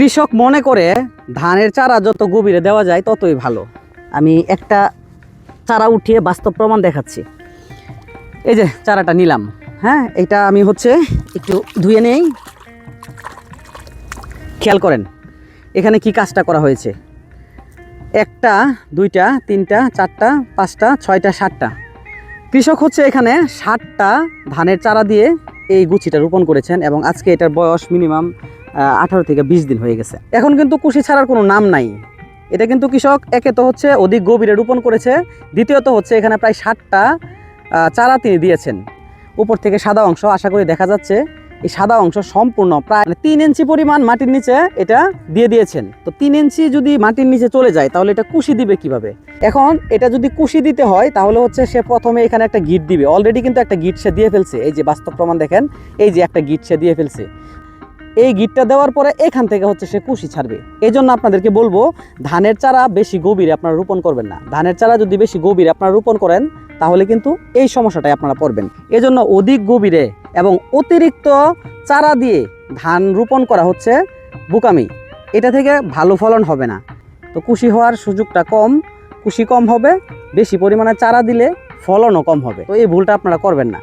কৃষক মনে করে ধানের চারা যত গভীরে দেওয়া যায় ততই ভালো। আমি একটা চারা উঠিয়ে বাস্তব প্রমাণ দেখাচ্ছি। এই যে চারাটা নিলাম, হ্যাঁ, এটা আমি একটু ধুয়ে নেই। খেয়াল করেন এখানে কি কাজটা করা হয়েছে। একটা, দুইটা, তিনটা, চারটা, পাঁচটা, ছয়টা, সাতটা কৃষক এখানে 60টা ধানের চারা দিয়ে এই গুছিটা রোপণ করেছেন এবং আজকে এটার বয়স মিনিমাম 18 থেকে 20 দিন হয়ে গেছে। এখন কিন্তু কুশি ছাড়ার কোনো নাম নাই। এটা কিন্তু কৃষক একে তো অধিক গভীরে রোপণ করেছে, দ্বিতীয়ত এখানে প্রায় 60টা চারা তিনি দিয়েছেন। উপর থেকে সাদা অংশ আশা করি দেখা যাচ্ছে, এই সাদা অংশ সম্পূর্ণ প্রায় 3 ইঞ্চি পরিমাণ মাটির নিচে এটা দিয়ে দিয়েছেন। তো 3 ইঞ্চি যদি মাটির নিচে চলে যায় তাহলে এটা কুশি দিবে কিভাবে? এখন এটা যদি কুশি দিতে হয় তাহলে সে প্রথমে এখানে একটা গিট দিবে। অলরেডি কিন্তু একটা গিট সে দিয়ে ফেলছে। এই যে বাস্তব প্রমাণ দেখেন, এই যে একটা গিট সে দিয়ে ফেলছে। এই গিটটা দেওয়ার পরে এখান থেকে সে কুশি ছাড়বে। এই জন্য আপনাদেরকে বলবো, ধানের চারা বেশি গভীরে আপনারা রোপণ করবেন না। ধানের চারা যদি বেশি গভীরে আপনারা রোপণ করেন তাহলে কিন্তু এই সমস্যাটাই আপনারা পড়বেন। এজন্য অধিক গভীরে এবং অতিরিক্ত চারা দিয়ে ধান রোপণ করা বোকামি। এটা থেকে ভালো ফলন হবে না। তো কুশি হওয়ার সুযোগটা কম, কুশি কম হবে, বেশি পরিমাণে চারা দিলে ফলনও কম হবে। তো এই ভুলটা আপনারা করবেন না।